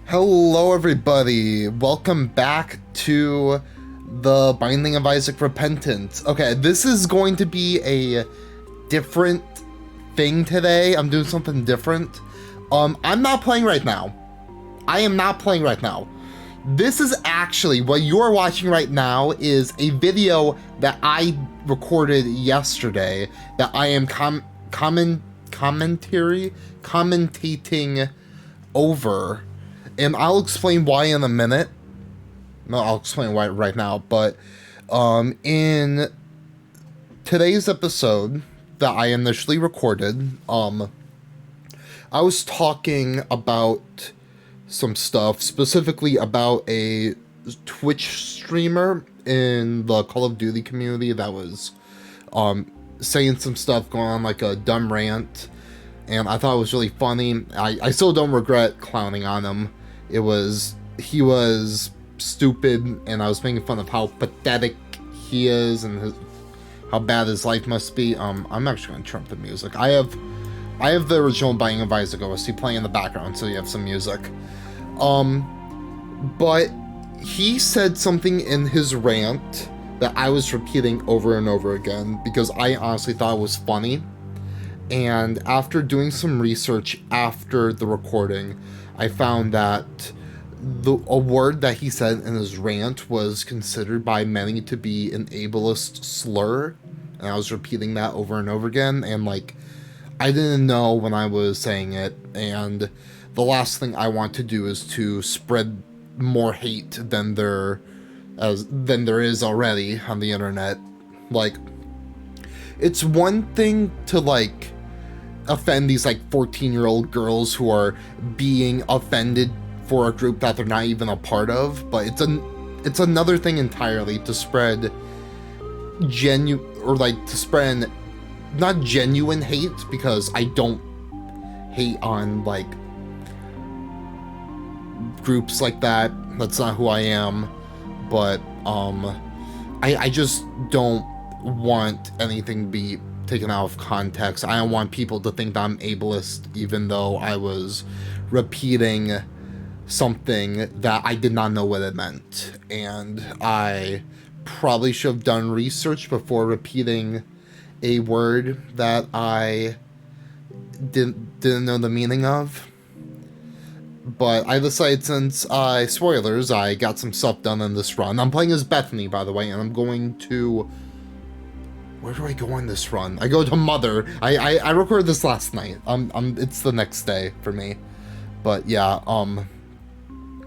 Hello, everybody. Welcome back to the Binding of Isaac Repentance. Okay, this is going to be a different thing today. I'm doing something different. I'm not playing right now. I am not playing right now. This is actually, what you're watching right now is a video that I recorded yesterday that I am commentating over. And I'll explain why in a minute. No, I'll explain why right now. But in today's episode that I initially recorded, I was talking about some stuff, specifically about a Twitch streamer in the Call of Duty community that was saying some stuff, going on like a dumb rant. And I thought it was really funny. I still don't regret clowning on him. He was stupid, and I was making fun of how pathetic he is and how bad his life must be. I'm actually gonna turn up the music. I have the original Binding of Isaac OST playing in the background, so you have some music. But he said something in his rant that I was repeating over and over again because I honestly thought it was funny. And after doing some research after the recording, I found that a word that he said in his rant was considered by many to be an ableist slur. And I was repeating that over and over again. And like, I didn't know when I was saying it. And the last thing I want to do is to spread more hate than there is already on the internet. Like, it's one thing to like offend these like 14-year-old girls who are being offended for a group that they're not even a part of, but it's another thing entirely to spread not genuine hate, because I don't hate on like groups like that. That's not who I am. But I just don't want anything to be taken out of context. I don't want people to think that I'm ableist, even though I was repeating something that I did not know what it meant. And I probably should have done research before repeating a word that I didn't know the meaning of. But I decided, since spoilers, I got some stuff done in this run. I'm playing as Bethany, by the way, and I'm going to... Where do I go on this run? I go to Mother. I recorded this last night. It's the next day for me. But yeah,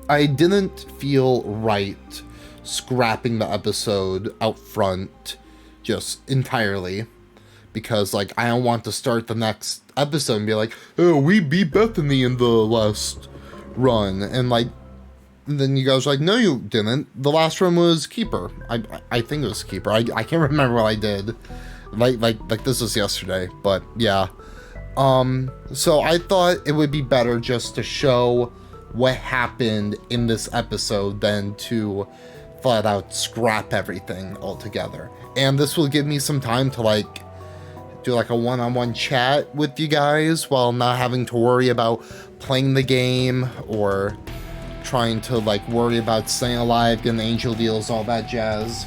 I didn't feel right scrapping the episode out front just entirely, because like I don't want to start the next episode and be like, oh, we beat Bethany in the last run, and like then you guys are like, no, you didn't. The last run was Keeper. I think it was Keeper. I can't remember what I did. Like this was yesterday, but yeah. So I thought it would be better just to show what happened in this episode than to flat out scrap everything altogether. And this will give me some time to like do like a one-on-one chat with you guys while not having to worry about playing the game or trying to like worry about staying alive, getting angel deals, all that jazz.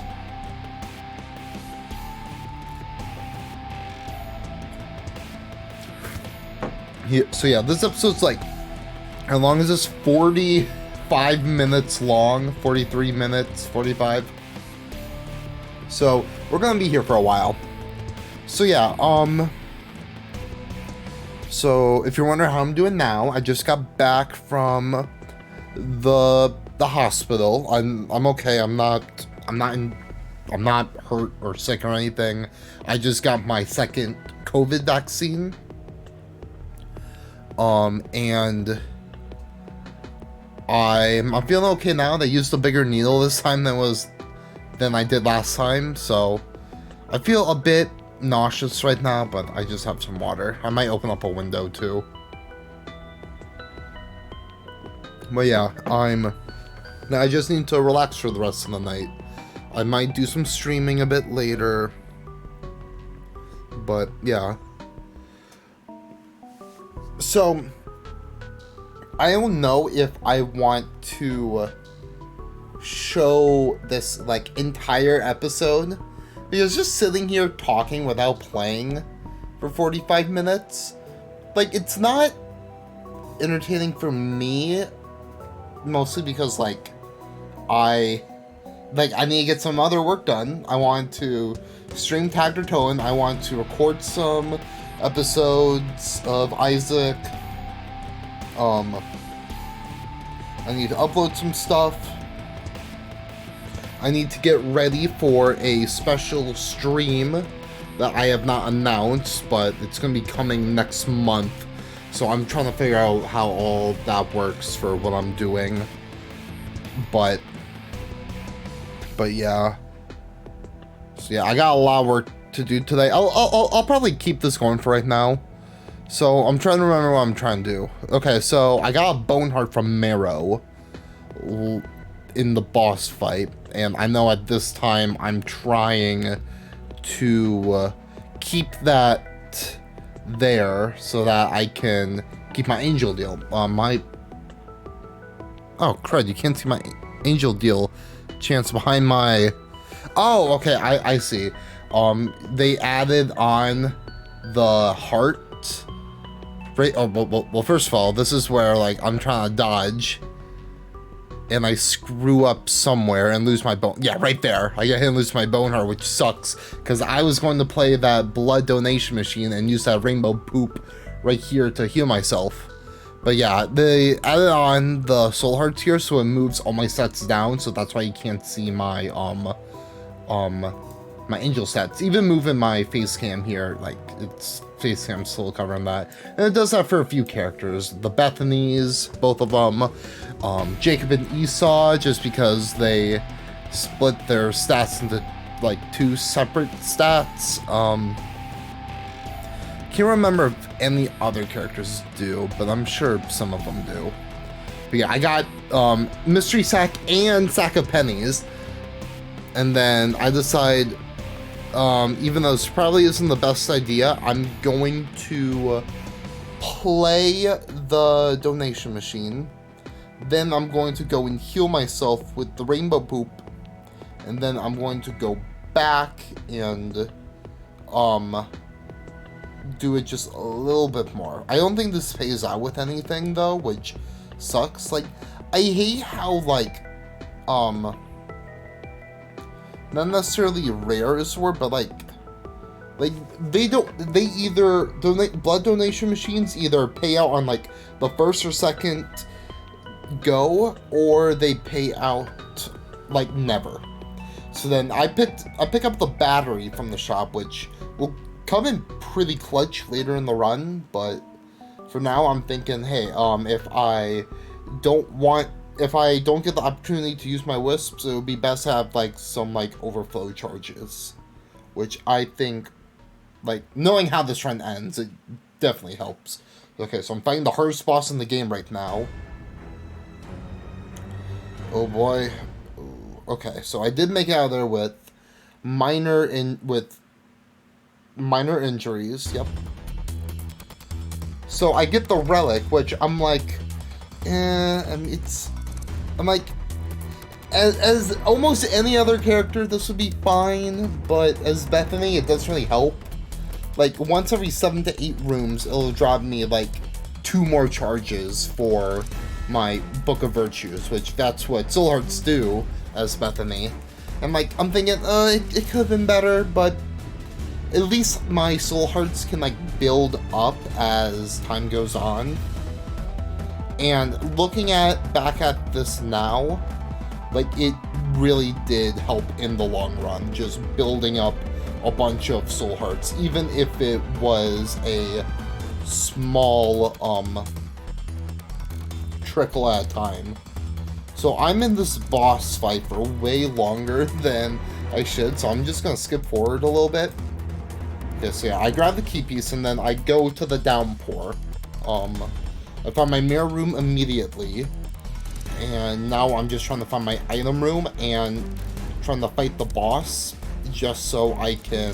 So yeah, this episode's like, as long as it's 45 minutes long, 43 minutes, 45. So we're gonna be here for a while. So yeah, so if you're wondering how I'm doing now, I just got back from the hospital. I'm okay. I'm not hurt or sick or anything. I just got my second COVID vaccine. And I'm feeling okay now. They used a bigger needle this time than I did last time, so I feel a bit nauseous right now, but I just have some water. I might open up a window too. But yeah, I just need to relax for the rest of the night. I might do some streaming a bit later. But yeah. So I don't know if I want to show this, like, entire episode, because just sitting here talking without playing for 45 minutes, like, it's not entertaining for me, mostly because, like, I need to get some other work done. I want to stream Tag Tone. I want to record some episodes of Isaac. I need to upload some stuff. I need to get ready for a special stream that I have not announced, but it's going to be coming next month. So I'm trying to figure out how all that works for what I'm doing. But yeah. So yeah, I got a lot of work to do today. I'll probably keep this going for right now. So I'm trying to remember what I'm trying to do. Okay, so I got a bone heart from Marrow in the boss fight, and I know at this time I'm trying to keep that there so that I can keep my angel deal. Oh crud, you can't see my angel deal chance behind my... Oh, okay, I see. They added on the heart. Right, oh, well, first of all, this is where, like, I'm trying to dodge, and I screw up somewhere and lose my bone. Yeah, right there. I get hit and lose my bone heart, which sucks, because I was going to play that blood donation machine and use that rainbow poop right here to heal myself. But yeah, they added on the soul hearts here, so it moves all my sets down, so that's why you can't see my, my angel sets. Even moving my face cam here, like, it's face cam still covering that. And it does that for a few characters. The Bethany's, both of them. Jacob and Esau, just because they split their stats into, like, 2 separate stats. Can't remember if any other characters do, but I'm sure some of them do. But yeah, I got Mystery Sack and Sack of Pennies. And then I decide, even though this probably isn't the best idea, I'm going to play the donation machine. Then I'm going to go and heal myself with the rainbow poop. And then I'm going to go back and do it just a little bit more. I don't think this pays out with anything though, which sucks. Like, I hate how, like, not necessarily rare is the word, but like they either blood donation machines either pay out on, like, the first or second go, or they pay out, like, never. So then I pick up the battery from the shop, which will come in pretty clutch later in the run, but for now I'm thinking, hey, if I don't get the opportunity to use my wisps, it would be best to have, like, some, like, overflow charges, which I think, like, knowing how this run ends, it definitely helps. Okay, so I'm fighting the hardest boss in the game right now. Oh boy. Okay, so I did make it out of there with minor injuries. Yep. So I get the relic, which I'm like, I'm like, as almost any other character, this would be fine, but as Bethany, it doesn't really help. Like, once every 7 to 8 rooms, it'll drop me, like, 2 more charges for my Book of Virtues, which that's what Soul Hearts do as Bethany. And, like, I'm thinking, it could have been better, but at least my Soul Hearts can, like, build up as time goes on. And looking back at this now, like, it really did help in the long run, just building up a bunch of Soul Hearts, even if it was a small, trickle at a time. So I'm in this boss fight for way longer than I should, so I'm just gonna skip forward a little bit. Okay, so yeah, I grab the key piece, and then I go to the downpour. I found my mirror room immediately, and now I'm just trying to find my item room and trying to fight the boss, just so I can,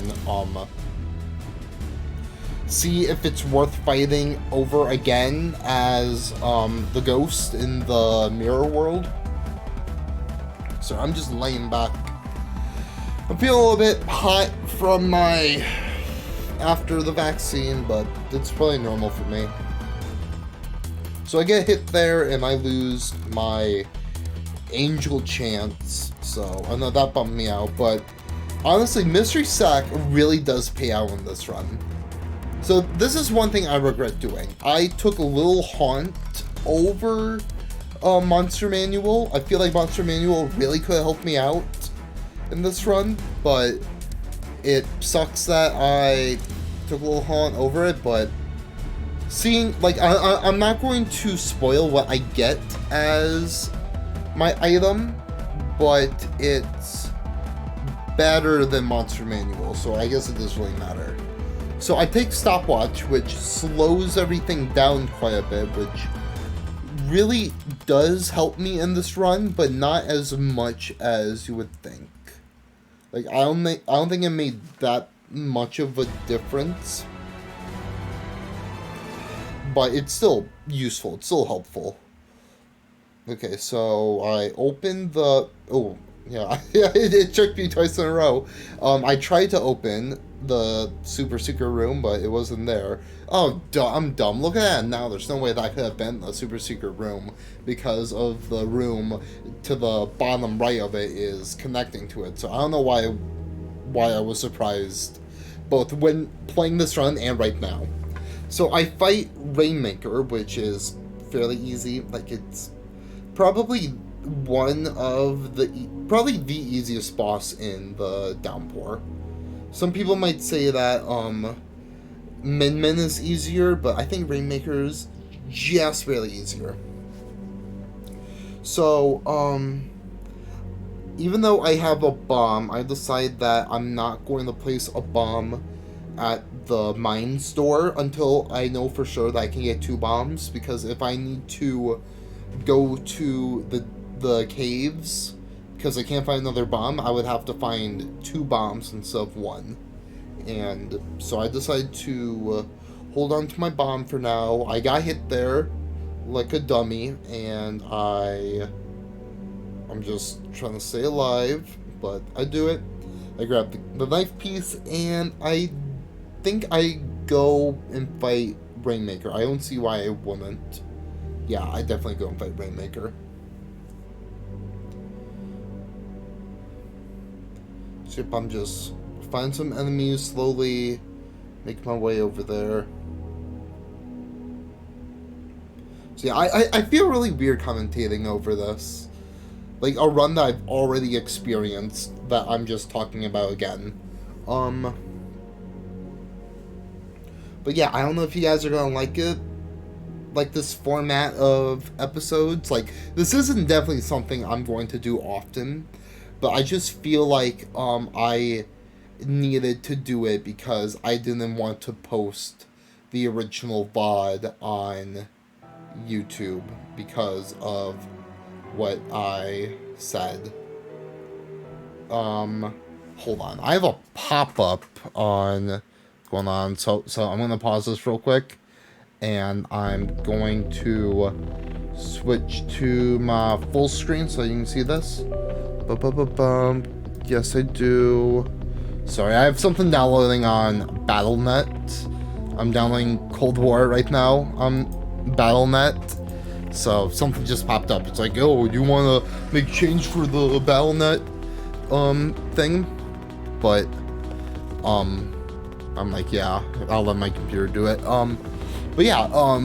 see if it's worth fighting over again as the ghost in the mirror world. So I'm just laying back. I'm feeling a little bit hot from my after the vaccine, but it's probably normal for me. So I get hit there and I lose my angel chance. So I know that bummed me out, but honestly, Mystery Sack really does pay out in this run. So this is one thing I regret doing. I took a little haunt over Monster Manual. I feel like Monster Manual really could have helped me out in this run, but it sucks that I took a little haunt over it. But seeing, like, I'm not going to spoil what I get as my item, but it's better than Monster Manual, so I guess it doesn't really matter. So I take Stopwatch, which slows everything down quite a bit, which really does help me in this run, but not as much as you would think. Like, I don't think it made that much of a difference, but it's still useful. It's still helpful. Okay, so I opened the... Oh, yeah, it tricked me twice in a row. I tried to open the Super Secret Room, but it wasn't there. Oh, I'm dumb. Look at that now. There's no way that could have been a Super Secret Room, because of the room to the bottom right of it is connecting to it. So I don't know why I was surprised, both when playing this run and right now. So I fight Rainmaker, which is fairly easy. Like, it's probably one of probably the easiest boss in the Downpour. Some people might say that Min Min is easier, but I think Rainmaker's just barely easier. So even though I have a bomb, I decide that I'm not going to place a bomb at the mine store until I know for sure that I can get 2 bombs, because if I need to go to the caves because I can't find another bomb, I would have to find 2 bombs instead of 1. And so I decided to hold on to my bomb for now. I got hit there like a dummy, and I'm just trying to stay alive, but I do it. I grab the knife piece, and I think I go and fight Rainmaker. I don't see why I wouldn't. Yeah, I definitely go and fight Rainmaker. So I'm just find some enemies, slowly make my way over there. So yeah, I feel really weird commentating over this. Like, a run that I've already experienced that I'm just talking about again. But yeah, I don't know if you guys are gonna like it. Like, this format of episodes. Like, this isn't definitely something I'm going to do often, but I just feel like I needed to do it because I didn't want to post the original VOD on YouTube because of what I said. Hold on. I have a pop-up on going on, so I'm gonna pause this real quick, and I'm going to switch to my full screen so you can see this. Yes, I do. Sorry, I have something downloading on Battle.net. I'm downloading Cold War right now on Battle.net. So something just popped up. It's like, oh, you want to make change for the Battle.net thing? But I'm like, yeah, I'll let my computer do it. But yeah,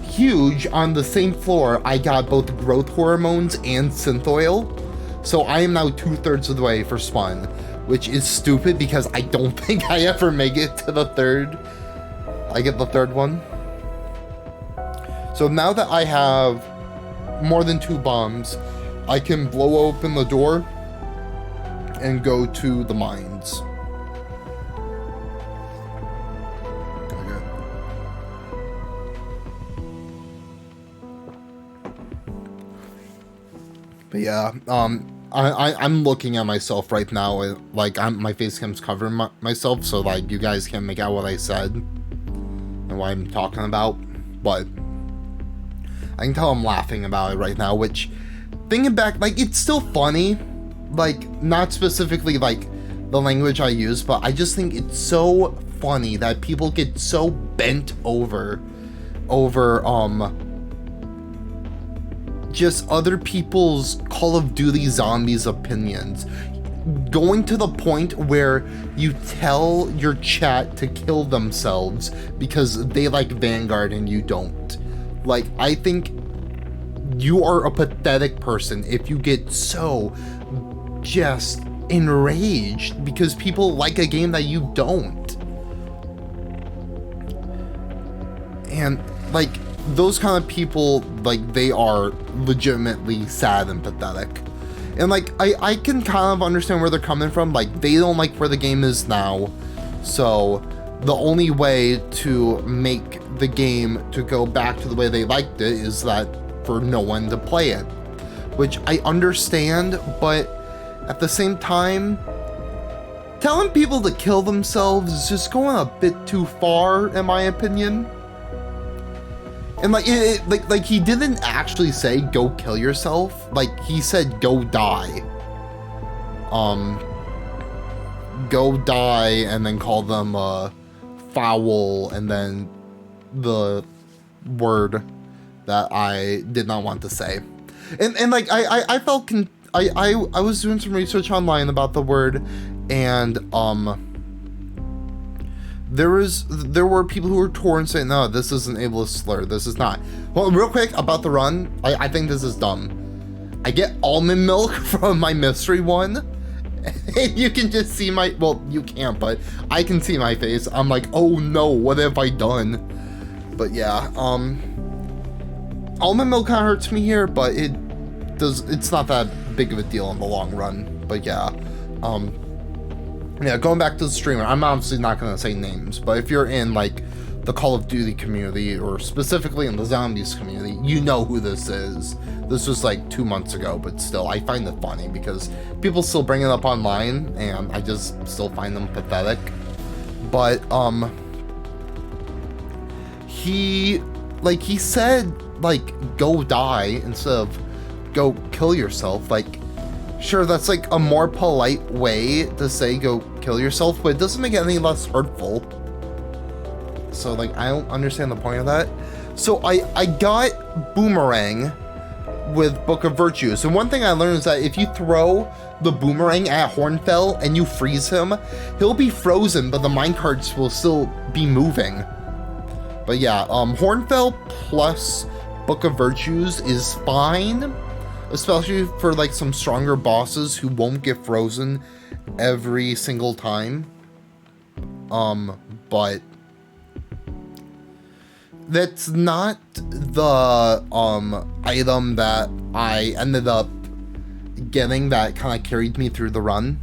huge, on the same floor, I got both growth hormones and synth oil. So I am now 2/3 of the way for Spawn, which is stupid because I don't think I ever make it to the 3rd. I get the 3rd one. So now that I have more than 2 bombs, I can blow open the door and go to the mines. Okay. But yeah, I'm looking at myself right now, and, like, my face cam's covering myself, so like you guys can't make out what I said. what I'm talking about, but I can tell I'm laughing about it right now, which, thinking back, like, it's still funny, like, not specifically, like, the language I use, but I just think it's so funny that people get so bent over, just other people's Call of Duty Zombies opinions. Going to the point where you tell your chat to kill themselves because they like Vanguard and you don't. Like, I think you are a pathetic person if you get so just enraged because people like a game that you don't. And, like, those kind of people, like, they are legitimately sad and pathetic. And, like, I can kind of understand where they're coming from. Like, they don't like where the game is now. So, the only way to make the game to go back to the way they liked it is that for no one to play it. Which I understand, but at the same time, telling people to kill themselves is just going a bit too far, in my opinion. And like, like he didn't actually say go kill yourself. Like, he said go die. Go die, and then call them foul, and then the word that I did not want to say. And like I felt I was doing some research online about the word, and there were people who were torn saying, no, this is an ableist slur. This is not. Well, real quick about the run, I think this is dumb. I get almond milk from my mystery one, and you can just see my, well, you can't, but I can see my face. I'm like, oh no, what have I done? But yeah, almond milk kind of hurts me here, but it's not that big of a deal in the long run. But yeah, yeah, going back to the streamer, I'm obviously not going to say names, but if you're in, like, the Call of Duty community, or specifically in the Zombies community, you know who this is. This was, like, 2 months ago, but still, I find it funny, because people still bring it up online, and I just still find them pathetic. But, he said, like, go die, instead of go kill yourself. Like, sure, that's like a more polite way to say go kill yourself, but it doesn't make it any less hurtful. So, like, I don't understand the point of that. So I got Boomerang with Book of Virtues, and one thing I learned is that if you throw the boomerang at Hornfell and you freeze him, he'll be frozen, but the minecarts will still be moving. But yeah, Hornfell plus Book of Virtues is fine, especially for, like, some stronger bosses who won't get frozen every single time. But that's not the item that I ended up getting that kind of carried me through the run.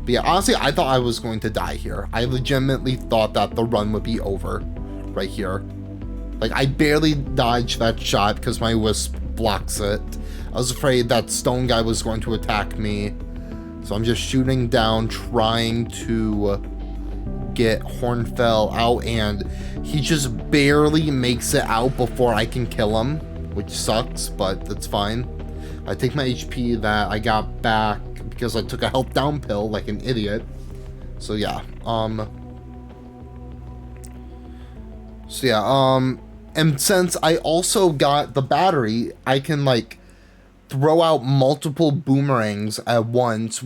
But yeah, honestly, I thought I was going to die here. I legitimately thought that the run would be over right here. Like, I barely dodged that shot because my wisp blocks it. I was afraid that stone guy was going to attack me. So I'm just shooting down, trying to get Hornfell out, and he just barely makes it out before I can kill him, which sucks, but that's fine. I take my HP that I got back because I took a health down pill like an idiot. So yeah, and since I also got the battery, I can, like, throw out multiple boomerangs at once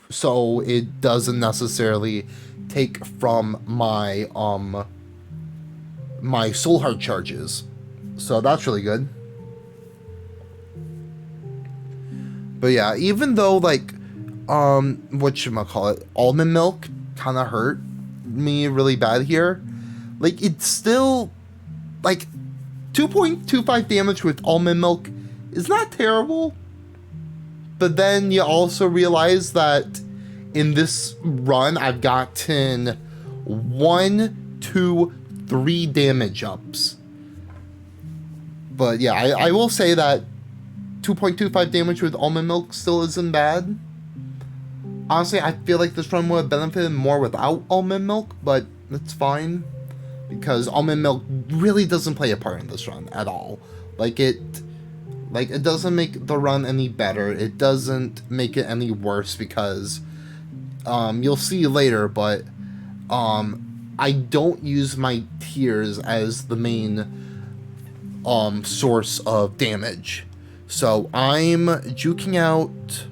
so it doesn't necessarily take from my my soul heart charges. So that's really good. But yeah, even though, like, whatchamacallit, almond milk kind of hurt me really bad here, like, it's still, like, 2.25 damage with almond milk is not terrible. But then you also realize that in this run, I've gotten 1, 2, 3 damage ups. But yeah, I will say that 2.25 damage with almond milk still isn't bad. Honestly, I feel like this run would have benefited more without almond milk, but it's fine. because almond milk really doesn't play a part in this run at all. Like it doesn't make the run any better. It doesn't make it any worse because you'll see later, but I don't use my tears as the main source of damage. So I'm juking out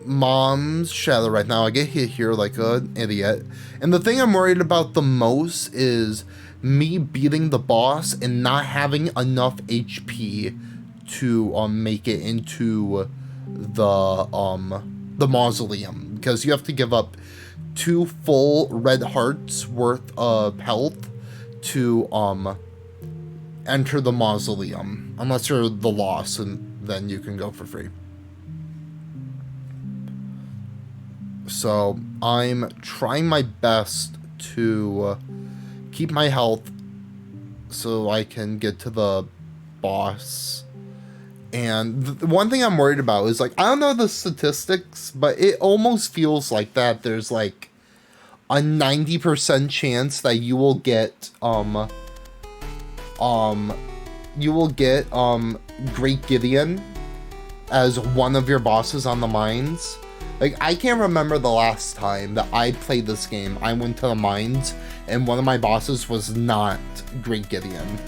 Mom's Shadow right now. I get hit here like an idiot. And the thing I'm worried about the most is me beating the boss and not having enough HP to make it into the mausoleum, because you have to give up 2 full red hearts worth of health to enter the mausoleum, unless you're the lost, and then you can go for free. So I'm trying my best to keep my health so I can get to the boss. And the one thing I'm worried about is, like, I don't know the statistics, but it almost feels like that there's like a 90% chance that you will get Great Gideon as one of your bosses on the mines. Like, I can't remember the last time that I played this game. I went to the mines and one of my bosses was not Great Gideon.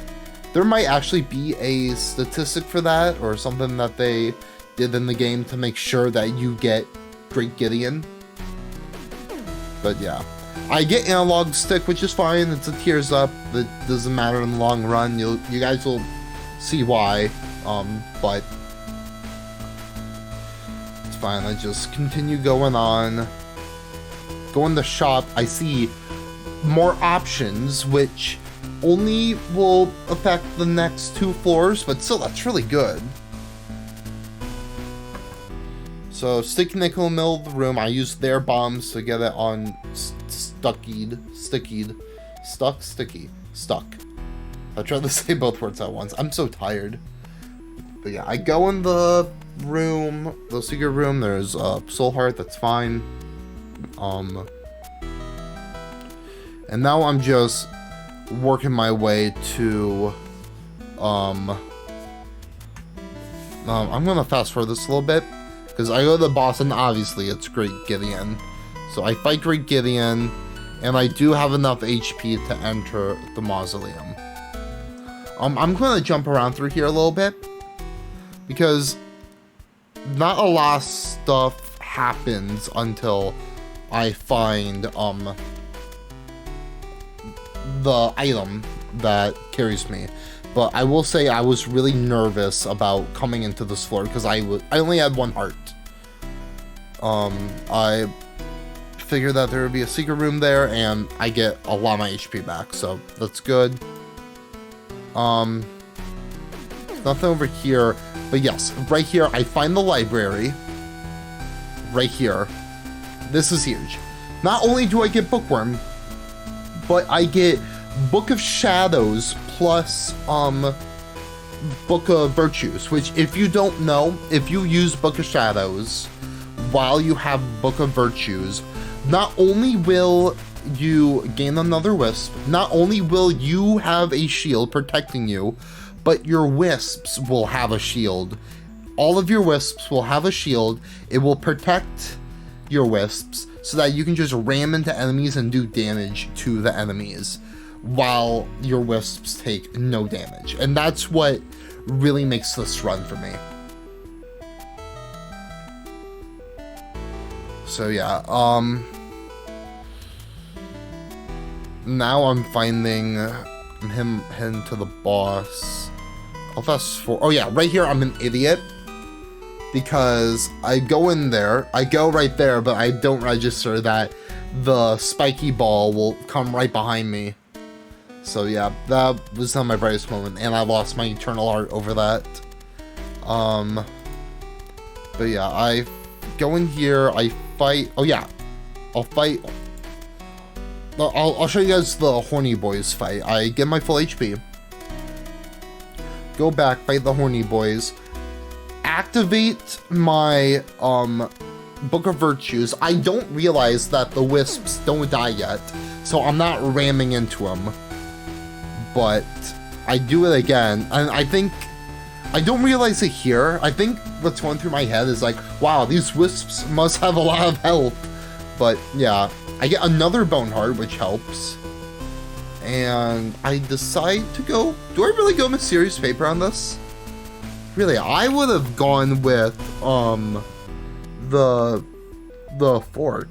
There might actually be a statistic for that, or something that they did in the game to make sure that you get Great Gideon. But yeah, I get analog stick, which is fine. It's a tears up. It doesn't matter in the long run. You guys will see why. But it's fine. I just continue going on. Go in the shop. I see more options, which only will affect the next 2 floors, but still, that's really good. So, Stick Nickel Mill the room. I used their bombs to get it on stuck. I tried to say both words at once. I'm so tired. But yeah, I go in the room, the secret room. There's a soul heart. That's fine. And now I'm just working my way to I'm gonna fast forward this a little bit, because I go to the boss and obviously it's Great Gideon. So I fight Great Gideon, and I do have enough HP to enter the mausoleum. I'm gonna jump around through here a little bit, because not a lot of stuff happens until I find the item that carries me. But I will say I was really nervous about coming into this floor because I only had 1 heart. I figured that there would be a secret room there, and I get a lot of my HP back, so that's good. Nothing over here, but yes, right here I find the library. Right here. This is huge. Not only do I get Bookworm, but I get Book of Shadows plus Book of Virtues, which, if you don't know, if you use Book of Shadows while you have Book of Virtues, not only will you gain another wisp, not only will you have a shield protecting you, but your wisps will have a shield. All of your wisps will have a shield. It will protect your wisps so that you can just ram into enemies and do damage to the enemies while your wisps take no damage. And that's what really makes this run for me. So yeah, now I'm finding him heading to the boss. I'll fast forward. Oh yeah, right here I'm an idiot, because I go in there, I go right there, but I don't register that the spiky ball will come right behind me. So yeah, that was not my brightest moment, and I lost my eternal heart over that. But yeah, I go in here, I fight. Oh yeah, I'll fight. I'll show you guys the horny boys fight. I get my full HP. Go back, fight the horny boys. Activate my Book of Virtues, I don't realize that the wisps don't die yet, so I'm not ramming into them. But I do it again, and I think I don't realize it here. I think what's going through my head is like, wow, these wisps must have a lot of health. But yeah, I get another bone heart, which helps. And I decide to go, do I really go Mysterious Paper on this? Really, I would have gone with the fork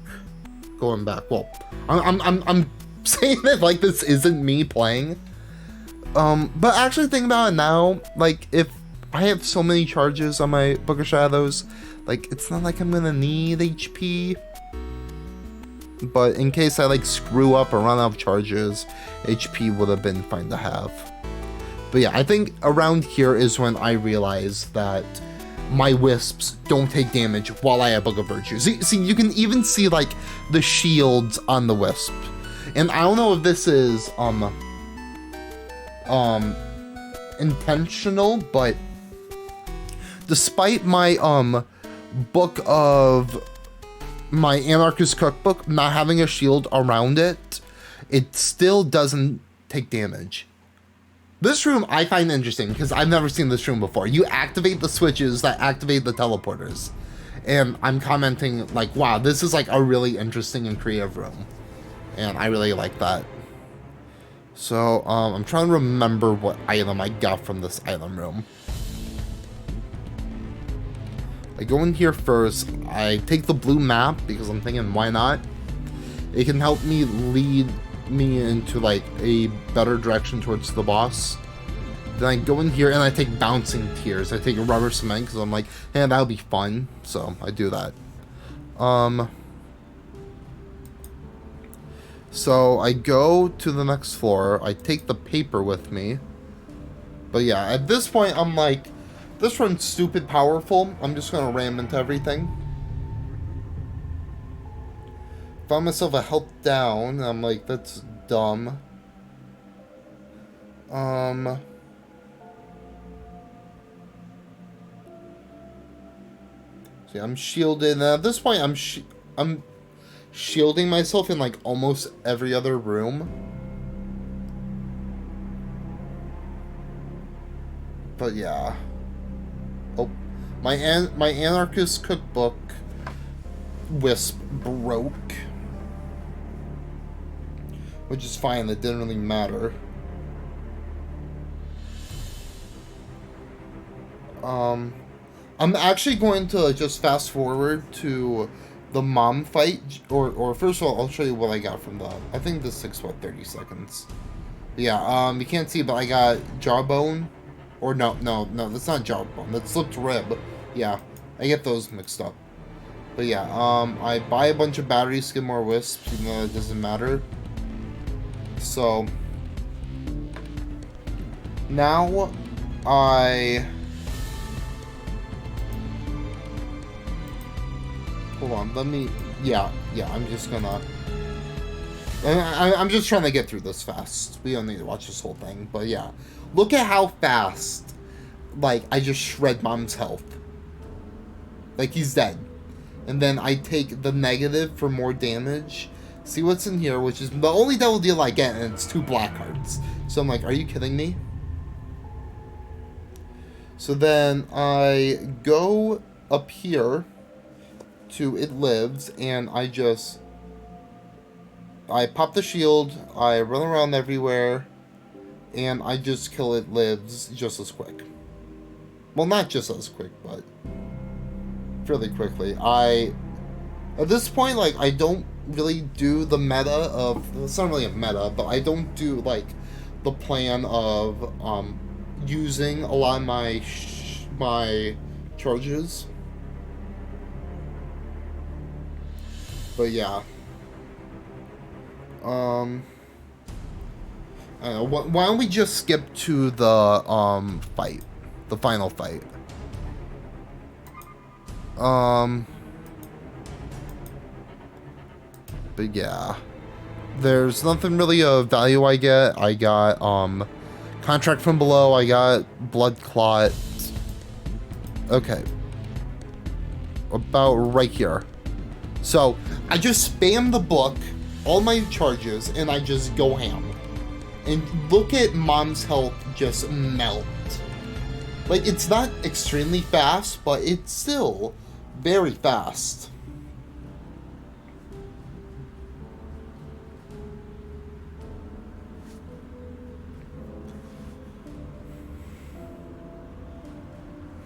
going back. Well, I'm saying it like this isn't me playing. But actually thinking about it now, like, if I have so many charges on my Book of Shadows, like, it's not like I'm gonna need HP. But in case I, like, screw up or run out of charges, HP would have been fine to have. But yeah, I think around here is when I realized that my wisps don't take damage while I have Book of Virtues. See, you can even see, like, the shields on the wisp. And I don't know if this is, intentional, but despite my book of my Anarchist Cookbook not having a shield around it, it still doesn't take damage. This room I find interesting because I've never seen this room before. You activate the switches that activate the teleporters, and I'm commenting like, wow, this is like a really interesting and creative room, and I really like that. So, I'm trying to remember what item I got from this item room. I go in here first, I take the blue map, because I'm thinking, why not? It can help me lead me into, like, a better direction towards the boss. Then I go in here and I take Bouncing Tears. I take a Rubber Cement, because I'm like, hey, that'll be fun. So, I do that. So I go to the next floor, I take the paper with me. But yeah, at this point I'm like, this run's stupid powerful, I'm just gonna ram into everything. Found myself a health down, I'm like, that's dumb. See, I'm shielded, and at this point I'm shielding myself in like almost every other room. But yeah. Oh, my Anarchist Cookbook wisp broke. Which is fine, that didn't really matter. I'm actually going to just fast forward to the mom fight, or first of all, I'll show you what I got from the, I think this takes about 30 seconds. But yeah, you can't see, but I got jawbone, or no, that's not jawbone, that's slipped rib. Yeah, I get those mixed up. But yeah, I buy a bunch of batteries to get more wisps, even though it doesn't matter. So, now, hold on, let me, yeah, I'm just gonna, I'm just trying to get through this fast. We don't need to watch this whole thing, but yeah. Look at how fast, like, I just shred Mom's health. Like, he's dead. And then I take the negative for more damage. See what's in here, which is the only double deal I get, and it's 2 black cards. So I'm like, are you kidding me? So then I go up here to It Lives, and I pop the shield, I run around everywhere, and I just kill It Lives just as quick. Well, not just as quick, but fairly quickly. At this point, like, I don't really do the meta of, it's not really a meta, but I don't do, like, the plan of, using a lot of my charges. But yeah. I don't know, why don't we just skip to the, fight. The final fight. But yeah. There's nothing really of value I get. I got, Contract from Below, I got Blood Clot. Okay. About right here. So I just spam the book, all my charges, and I just go ham. And look at Mom's health just melt. Like, it's not extremely fast, but it's still very fast.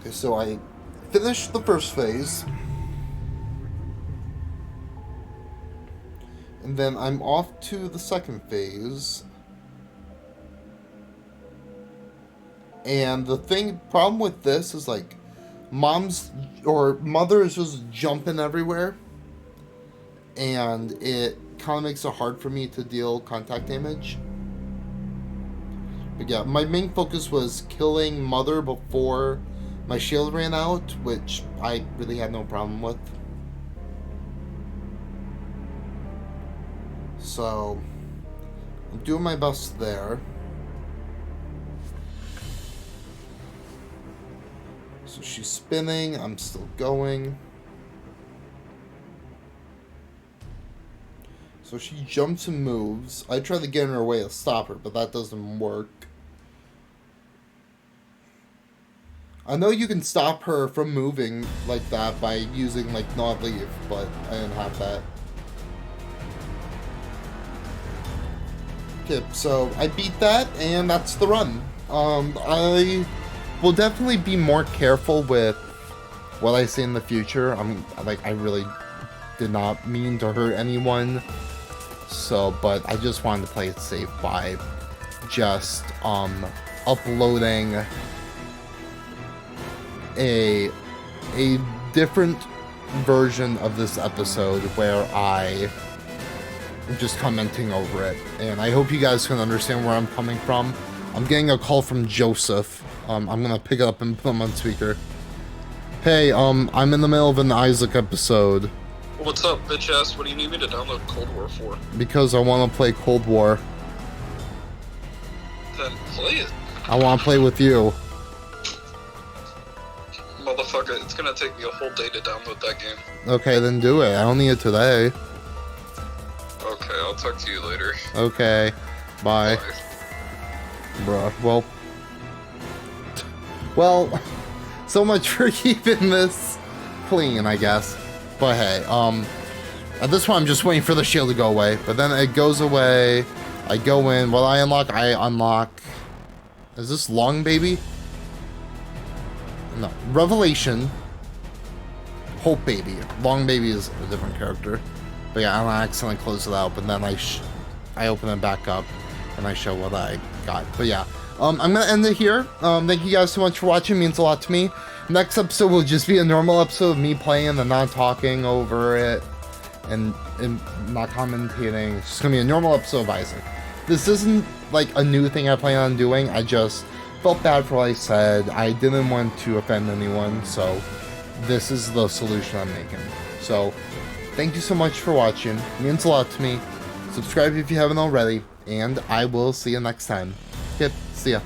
Okay, so I finished the first phase. And then I'm off to the second phase. And the problem with this is, like, mother is just jumping everywhere. And it kind of makes it hard for me to deal contact damage. But yeah, my main focus was killing mother before my shield ran out, which I really had no problem with. So, I'm doing my best there. So she's spinning, I'm still going. So she jumps and moves. I try to get in her way to stop her, but that doesn't work. I know you can stop her from moving like that by using, like, not leave, but I didn't have that. Okay, so I beat that, and that's the run. I will definitely be more careful with what I say in the future. I really did not mean to hurt anyone. So, but I just wanted to play it safe by just, uploading a different version of this episode where I just commenting over it, and I hope you guys can understand where I'm coming from. I'm getting a call from Joseph. I'm gonna pick it up and put him on speaker. Hey, I'm in the middle of an Isaac episode. What's up, bitch ass? What do you need me to download Cold War for? Because I want to play Cold War. Then play it. I want to play with you. Motherfucker, it's gonna take me a whole day to download that game. Okay, then do it. I don't need it today. Okay, I'll talk to you later. Okay, bye. Bye. Bruh, well, so much for keeping this clean, I guess. But hey, at this point I'm just waiting for the shield to go away. But then it goes away, I go in, what I unlock. Is this Long Baby? No, Revelation. Hope Baby. Long Baby is a different character. But yeah, I accidentally closed it out, but then I open it back up and I show what I got. But yeah, I'm gonna end it here. Thank you guys so much for watching. It means a lot to me. Next episode will just be a normal episode of me playing and not talking over it and not commentating. It's just gonna be a normal episode of Isaac. This isn't like a new thing I plan on doing. I just felt bad for what I said. I didn't want to offend anyone, so this is the solution I'm making. So thank you so much for watching. It means a lot to me. Subscribe if you haven't already, and I will see you next time. Yep, see ya.